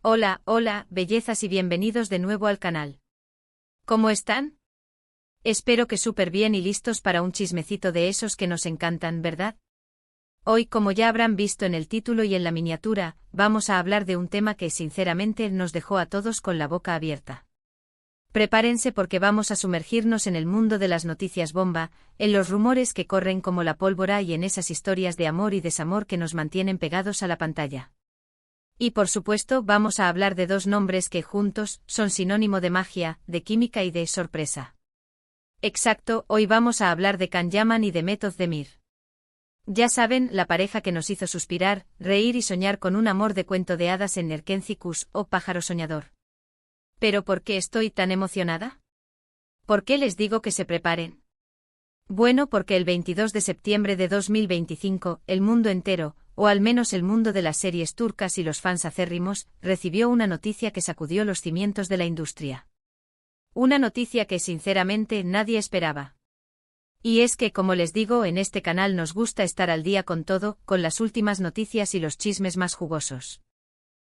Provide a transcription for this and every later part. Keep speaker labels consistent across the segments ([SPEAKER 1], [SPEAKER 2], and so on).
[SPEAKER 1] Hola, hola, bellezas y bienvenidos de nuevo al canal. ¿Cómo están? Espero que súper bien y listos para un chismecito de esos que nos encantan, ¿verdad? Hoy, como ya habrán visto en el título y en la miniatura, vamos a hablar de un tema que sinceramente nos dejó a todos con la boca abierta. Prepárense porque vamos a sumergirnos en el mundo de las noticias bomba, en los rumores que corren como la pólvora y en esas historias de amor y desamor que nos mantienen pegados a la pantalla. Y por supuesto vamos a hablar de dos nombres que juntos son sinónimo de magia, de química y de sorpresa. Exacto, hoy vamos a hablar de Can Yaman y de Demet Özdemir. Ya saben, la pareja que nos hizo suspirar, reír y soñar con un amor de cuento de hadas en Erkencikus, oh pájaro soñador. ¿Pero por qué estoy tan emocionada? ¿Por qué les digo que se preparen? Bueno, porque el 22 de septiembre de 2025, el mundo entero, o al menos el mundo de las series turcas y los fans acérrimos, recibió una noticia que sacudió los cimientos de la industria. Una noticia que sinceramente nadie esperaba. Y es que, como les digo, en este canal nos gusta estar al día con todo, con las últimas noticias y los chismes más jugosos.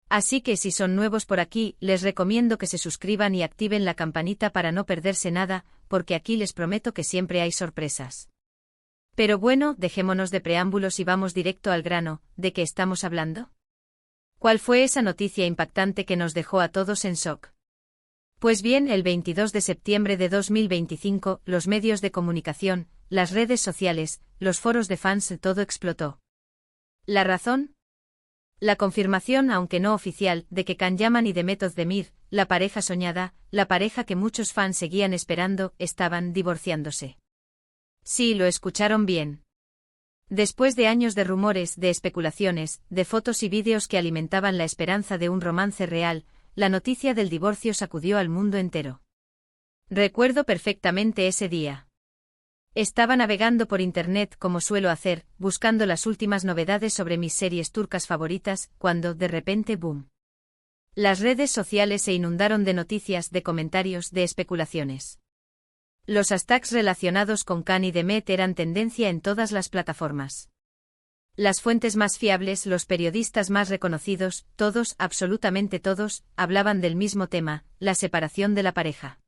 [SPEAKER 1] Así que si son nuevos por aquí, les recomiendo que se suscriban y activen la campanita para no perderse nada, porque aquí les prometo que siempre hay sorpresas. Pero bueno, dejémonos de preámbulos y vamos directo al grano. ¿De qué estamos hablando? ¿Cuál fue esa noticia impactante que nos dejó a todos en shock? Pues bien, el 22 de septiembre de 2025, los medios de comunicación, las redes sociales, los foros de fans, todo explotó. ¿La razón? La confirmación, aunque no oficial, de que Can Yaman y Demet Özdemir, la pareja soñada, la pareja que muchos fans seguían esperando, estaban divorciándose. Sí, lo escucharon bien. Después de años de rumores, de especulaciones, de fotos y vídeos que alimentaban la esperanza de un romance real, la noticia del divorcio sacudió al mundo entero. Recuerdo perfectamente ese día. Estaba navegando por internet como suelo hacer, buscando las últimas novedades sobre mis series turcas favoritas, cuando, de repente, ¡boom! Las redes sociales se inundaron de noticias, de comentarios, de especulaciones. Los hashtags relacionados con Can y Demet eran tendencia en todas las plataformas. Las fuentes más fiables, los periodistas más reconocidos, todos, absolutamente todos, hablaban del mismo tema, la separación de la pareja.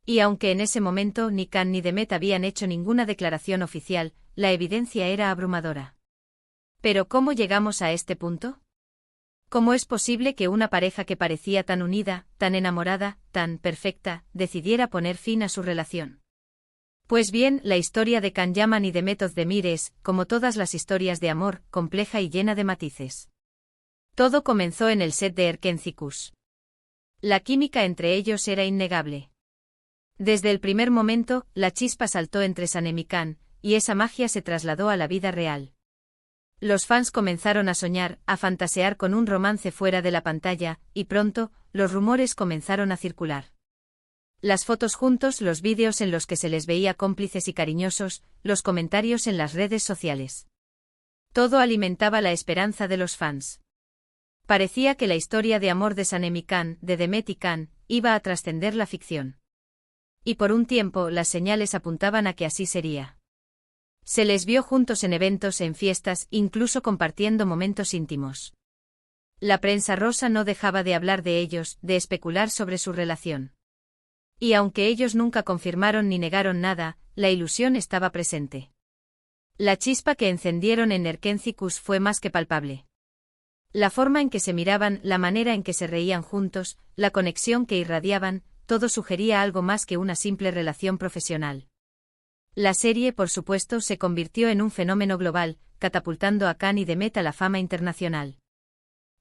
[SPEAKER 1] Y aunque en ese momento ni Can ni Demet habían hecho ninguna declaración oficial, la evidencia era abrumadora. ¿Pero cómo llegamos a este punto? ¿Cómo es posible que una pareja que parecía tan unida, tan enamorada, tan perfecta, decidiera poner fin a su relación? Pues bien, la historia de Can Yaman y Demet Özdemir es, como todas las historias de amor, compleja y llena de matices. Todo comenzó en el set de Erkencikus. La química entre ellos era innegable. Desde el primer momento, la chispa saltó entre Sanem y Can, y esa magia se trasladó a la vida real. Los fans comenzaron a soñar, a fantasear con un romance fuera de la pantalla, y pronto, los rumores comenzaron a circular. Las fotos juntos, los vídeos en los que se les veía cómplices y cariñosos, los comentarios en las redes sociales. Todo alimentaba la esperanza de los fans. Parecía que la historia de amor de Sanem y Can, de Demet y Can, iba a trascender la ficción. Y por un tiempo las señales apuntaban a que así sería. Se les vio juntos en eventos, en fiestas, incluso compartiendo momentos íntimos. La prensa rosa no dejaba de hablar de ellos, de especular sobre su relación. Y aunque ellos nunca confirmaron ni negaron nada, la ilusión estaba presente. La chispa que encendieron en Erkencikus fue más que palpable. La forma en que se miraban, la manera en que se reían juntos, la conexión que irradiaban, todo sugería algo más que una simple relación profesional. La serie, por supuesto, se convirtió en un fenómeno global, catapultando a Can y Demet a la fama internacional.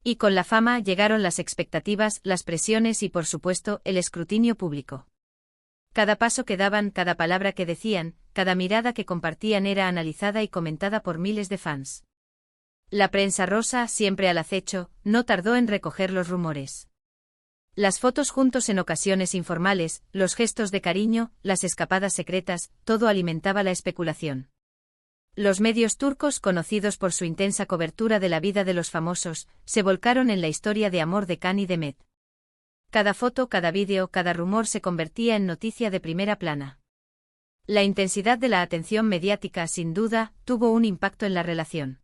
[SPEAKER 1] Y con la fama llegaron las expectativas, las presiones y, por supuesto, el escrutinio público. Cada paso que daban, cada palabra que decían, cada mirada que compartían era analizada y comentada por miles de fans. La prensa rosa, siempre al acecho, no tardó en recoger los rumores. Las fotos juntos en ocasiones informales, los gestos de cariño, las escapadas secretas, todo alimentaba la especulación. Los medios turcos, conocidos por su intensa cobertura de la vida de los famosos, se volcaron en la historia de amor de Can y Demet. Cada foto, cada vídeo, cada rumor se convertía en noticia de primera plana. La intensidad de la atención mediática, sin duda, tuvo un impacto en la relación.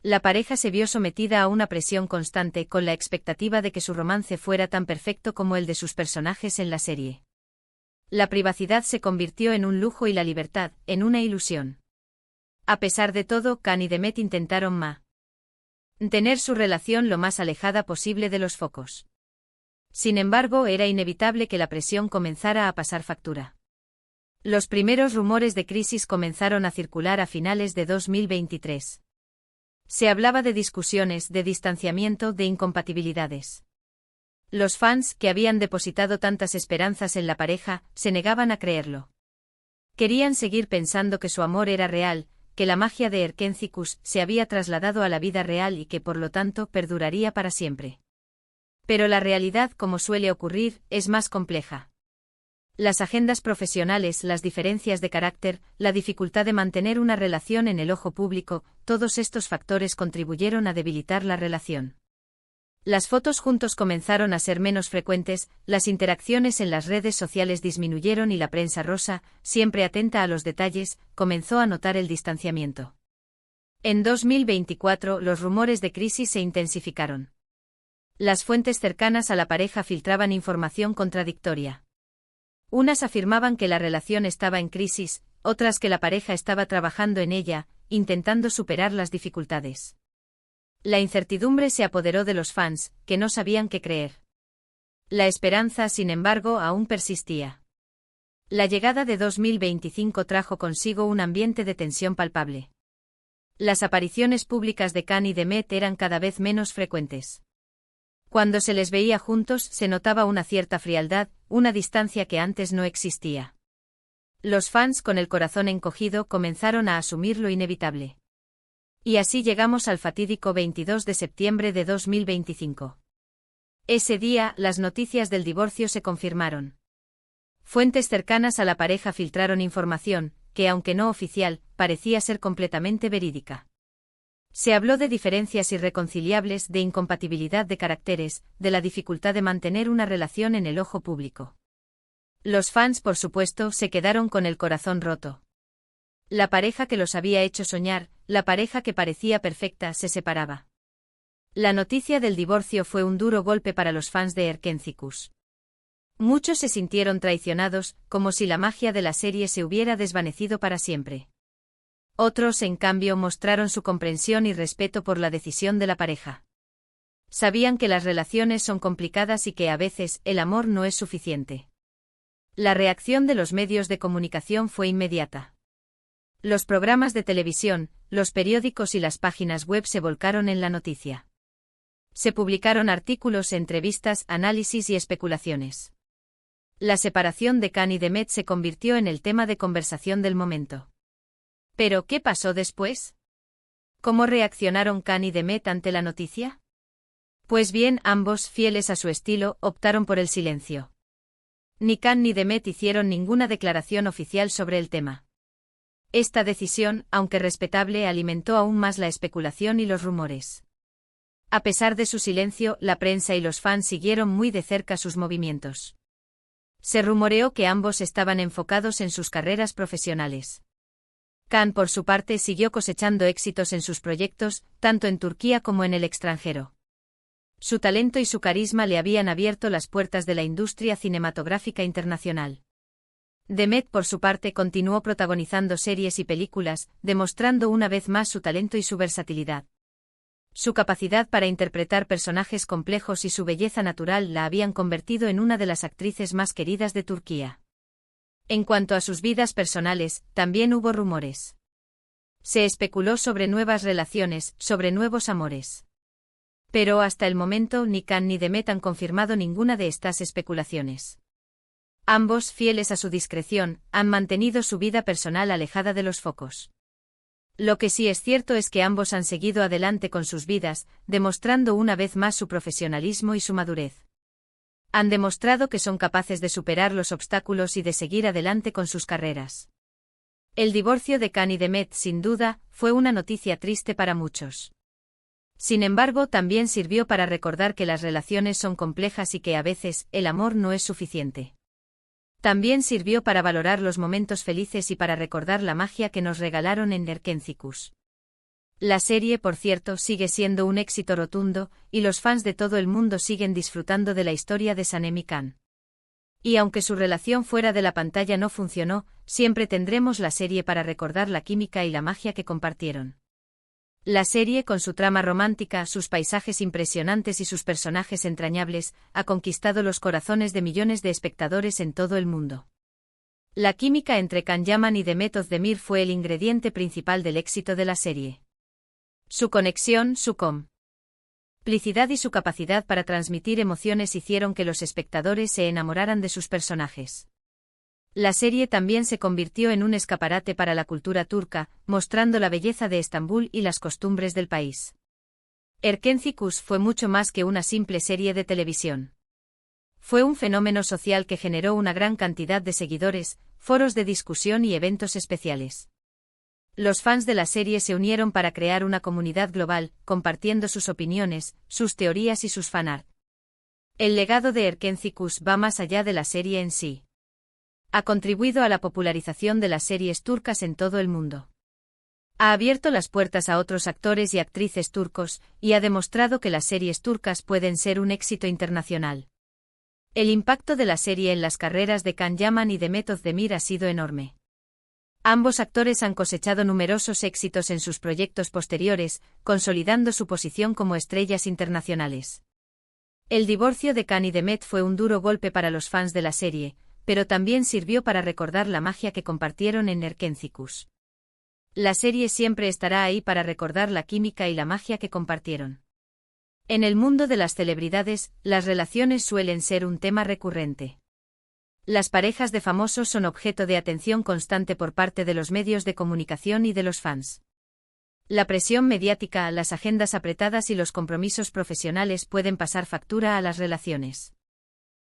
[SPEAKER 1] La pareja se vio sometida a una presión constante con la expectativa de que su romance fuera tan perfecto como el de sus personajes en la serie. La privacidad se convirtió en un lujo y la libertad, en una ilusión. A pesar de todo, Khan y Demet intentaron mantener su relación lo más alejada posible de los focos. Sin embargo, era inevitable que la presión comenzara a pasar factura. Los primeros rumores de crisis comenzaron a circular a finales de 2023. Se hablaba de discusiones, de distanciamiento, de incompatibilidades. Los fans, que habían depositado tantas esperanzas en la pareja, se negaban a creerlo. Querían seguir pensando que su amor era real, que la magia de Erkenci-Kus se había trasladado a la vida real y que por lo tanto perduraría para siempre. Pero la realidad, como suele ocurrir, es más compleja. Las agendas profesionales, las diferencias de carácter, la dificultad de mantener una relación en el ojo público, todos estos factores contribuyeron a debilitar la relación. Las fotos juntos comenzaron a ser menos frecuentes, las interacciones en las redes sociales disminuyeron y la prensa rosa, siempre atenta a los detalles, comenzó a notar el distanciamiento. En 2024, los rumores de crisis se intensificaron. Las fuentes cercanas a la pareja filtraban información contradictoria. Unas afirmaban que la relación estaba en crisis, otras que la pareja estaba trabajando en ella, intentando superar las dificultades. La incertidumbre se apoderó de los fans, que no sabían qué creer. La esperanza, sin embargo, aún persistía. La llegada de 2025 trajo consigo un ambiente de tensión palpable. Las apariciones públicas de Khan y Demet eran cada vez menos frecuentes. Cuando se les veía juntos, se notaba una cierta frialdad, una distancia que antes no existía. Los fans, con el corazón encogido, comenzaron a asumir lo inevitable. Y así llegamos al fatídico 22 de septiembre de 2025. Ese día, las noticias del divorcio se confirmaron. Fuentes cercanas a la pareja filtraron información, que aunque no oficial, parecía ser completamente verídica. Se habló de diferencias irreconciliables, de incompatibilidad de caracteres, de la dificultad de mantener una relación en el ojo público. Los fans, por supuesto, se quedaron con el corazón roto. La pareja que los había hecho soñar, la pareja que parecía perfecta, se separaba. La noticia del divorcio fue un duro golpe para los fans de Erkenci-Kus. Muchos se sintieron traicionados, como si la magia de la serie se hubiera desvanecido para siempre. Otros, en cambio, mostraron su comprensión y respeto por la decisión de la pareja. Sabían que las relaciones son complicadas y que a veces el amor no es suficiente. La reacción de los medios de comunicación fue inmediata. Los programas de televisión, los periódicos y las páginas web se volcaron en la noticia. Se publicaron artículos, entrevistas, análisis y especulaciones. La separación de Khan y Demet se convirtió en el tema de conversación del momento. ¿Pero qué pasó después? ¿Cómo reaccionaron Khan y Demet ante la noticia? Pues bien, ambos, fieles a su estilo, optaron por el silencio. Ni Khan ni Demet hicieron ninguna declaración oficial sobre el tema. Esta decisión, aunque respetable, alimentó aún más la especulación y los rumores. A pesar de su silencio, la prensa y los fans siguieron muy de cerca sus movimientos. Se rumoreó que ambos estaban enfocados en sus carreras profesionales. Khan, por su parte, siguió cosechando éxitos en sus proyectos, tanto en Turquía como en el extranjero. Su talento y su carisma le habían abierto las puertas de la industria cinematográfica internacional. Demet, por su parte, continuó protagonizando series y películas, demostrando una vez más su talento y su versatilidad. Su capacidad para interpretar personajes complejos y su belleza natural la habían convertido en una de las actrices más queridas de Turquía. En cuanto a sus vidas personales, también hubo rumores. Se especuló sobre nuevas relaciones, sobre nuevos amores. Pero hasta el momento ni Khan ni Demet han confirmado ninguna de estas especulaciones. Ambos, fieles a su discreción, han mantenido su vida personal alejada de los focos. Lo que sí es cierto es que ambos han seguido adelante con sus vidas, demostrando una vez más su profesionalismo y su madurez. Han demostrado que son capaces de superar los obstáculos y de seguir adelante con sus carreras. El divorcio de Khan y Demet, sin duda, fue una noticia triste para muchos. Sin embargo, también sirvió para recordar que las relaciones son complejas y que a veces el amor no es suficiente. También sirvió para valorar los momentos felices y para recordar la magia que nos regalaron en Erkenci-Kus. La serie, por cierto, sigue siendo un éxito rotundo, y los fans de todo el mundo siguen disfrutando de la historia de Sanemi Khan. Y aunque su relación fuera de la pantalla no funcionó, siempre tendremos la serie para recordar la química y la magia que compartieron. La serie, con su trama romántica, sus paisajes impresionantes y sus personajes entrañables, ha conquistado los corazones de millones de espectadores en todo el mundo. La química entre Can Yaman y Demet Özdemir fue el ingrediente principal del éxito de la serie. Su conexión, su complicidad y su capacidad para transmitir emociones hicieron que los espectadores se enamoraran de sus personajes. La serie también se convirtió en un escaparate para la cultura turca, mostrando la belleza de Estambul y las costumbres del país. Erkenci fue mucho más que una simple serie de televisión. Fue un fenómeno social que generó una gran cantidad de seguidores, foros de discusión y eventos especiales. Los fans de la serie se unieron para crear una comunidad global, compartiendo sus opiniones, sus teorías y sus fanart. El legado de Erkenci va más allá de la serie en sí. Ha contribuido a la popularización de las series turcas en todo el mundo. Ha abierto las puertas a otros actores y actrices turcos, y ha demostrado que las series turcas pueden ser un éxito internacional. El impacto de la serie en las carreras de Can Yaman y Demet Özdemir ha sido enorme. Ambos actores han cosechado numerosos éxitos en sus proyectos posteriores, consolidando su posición como estrellas internacionales. El divorcio de Can y Demet fue un duro golpe para los fans de la serie, pero también sirvió para recordar la magia que compartieron en Erkenci. La serie siempre estará ahí para recordar la química y la magia que compartieron. En el mundo de las celebridades, las relaciones suelen ser un tema recurrente. Las parejas de famosos son objeto de atención constante por parte de los medios de comunicación y de los fans. La presión mediática, las agendas apretadas y los compromisos profesionales pueden pasar factura a las relaciones.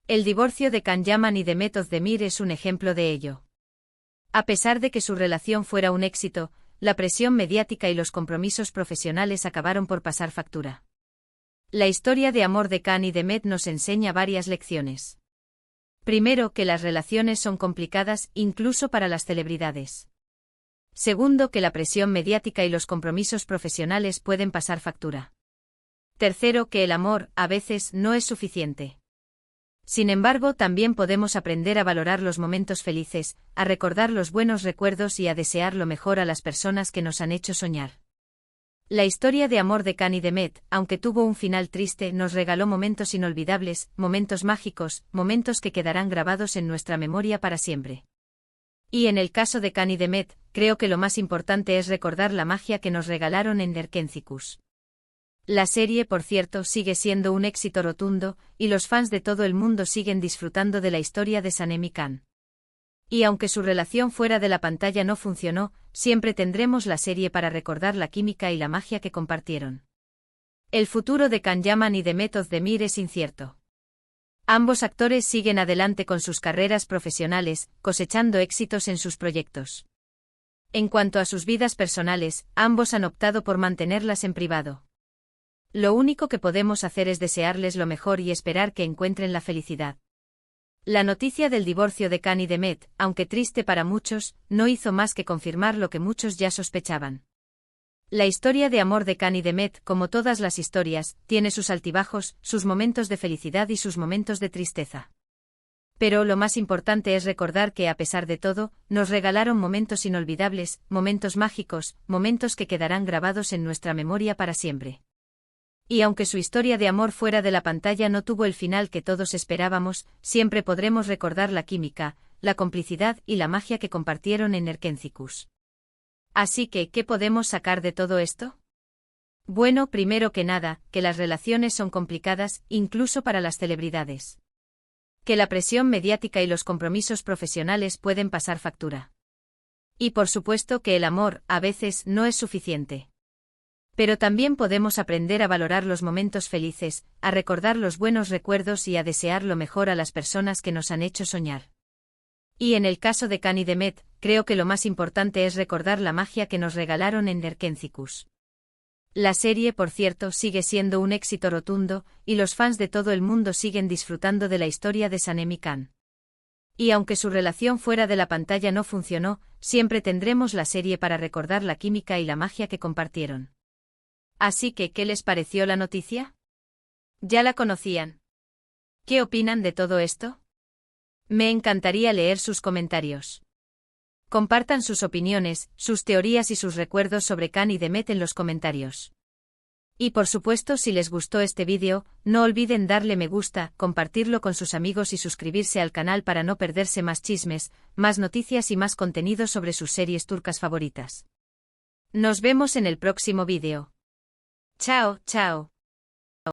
[SPEAKER 1] El divorcio de Can Yaman y Demet Özdemir es un ejemplo de ello. A pesar de que su relación fuera un éxito, la presión mediática y los compromisos profesionales acabaron por pasar factura. La historia de amor de Can y Demet nos enseña varias lecciones. Primero, que las relaciones son complicadas, incluso para las celebridades. Segundo, que la presión mediática y los compromisos profesionales pueden pasar factura. Tercero, que el amor, a veces, no es suficiente. Sin embargo, también podemos aprender a valorar los momentos felices, a recordar los buenos recuerdos y a desear lo mejor a las personas que nos han hecho soñar. La historia de amor de Can y Demet, aunque tuvo un final triste, nos regaló momentos inolvidables, momentos mágicos, momentos que quedarán grabados en nuestra memoria para siempre. Y en el caso de Can y Demet, creo que lo más importante es recordar la magia que nos regalaron en Erkenci. La serie, por cierto, sigue siendo un éxito rotundo, y los fans de todo el mundo siguen disfrutando de la historia de Sanemi Khan. Y aunque su relación fuera de la pantalla no funcionó, siempre tendremos la serie para recordar la química y la magia que compartieron. El futuro de Can Yaman y Demet Özdemir es incierto. Ambos actores siguen adelante con sus carreras profesionales, cosechando éxitos en sus proyectos. En cuanto a sus vidas personales, ambos han optado por mantenerlas en privado. Lo único que podemos hacer es desearles lo mejor y esperar que encuentren la felicidad. La noticia del divorcio de Can y Demet, aunque triste para muchos, no hizo más que confirmar lo que muchos ya sospechaban. La historia de amor de Can y Demet, como todas las historias, tiene sus altibajos, sus momentos de felicidad y sus momentos de tristeza. Pero lo más importante es recordar que, a pesar de todo, nos regalaron momentos inolvidables, momentos mágicos, momentos que quedarán grabados en nuestra memoria para siempre. Y aunque su historia de amor fuera de la pantalla no tuvo el final que todos esperábamos, siempre podremos recordar la química, la complicidad y la magia que compartieron en Erkenci. Así que, ¿qué podemos sacar de todo esto? Bueno, primero que nada, que las relaciones son complicadas, incluso para las celebridades. Que la presión mediática y los compromisos profesionales pueden pasar factura. Y por supuesto que el amor, a veces, no es suficiente. Pero también podemos aprender a valorar los momentos felices, a recordar los buenos recuerdos y a desear lo mejor a las personas que nos han hecho soñar. Y en el caso de Can y Demet, creo que lo más importante es recordar la magia que nos regalaron en Erkenci. La serie, por cierto, sigue siendo un éxito rotundo, y los fans de todo el mundo siguen disfrutando de la historia de Sanemi Khan. Y aunque su relación fuera de la pantalla no funcionó, siempre tendremos la serie para recordar la química y la magia que compartieron. Así que, ¿qué les pareció la noticia? ¿Ya la conocían? ¿Qué opinan de todo esto? Me encantaría leer sus comentarios. Compartan sus opiniones, sus teorías y sus recuerdos sobre Khan y Demet en los comentarios. Y por supuesto, si les gustó este vídeo, no olviden darle me gusta, compartirlo con sus amigos y suscribirse al canal para no perderse más chismes, más noticias y más contenido sobre sus series turcas favoritas. Nos vemos en el próximo vídeo. Chao, chao.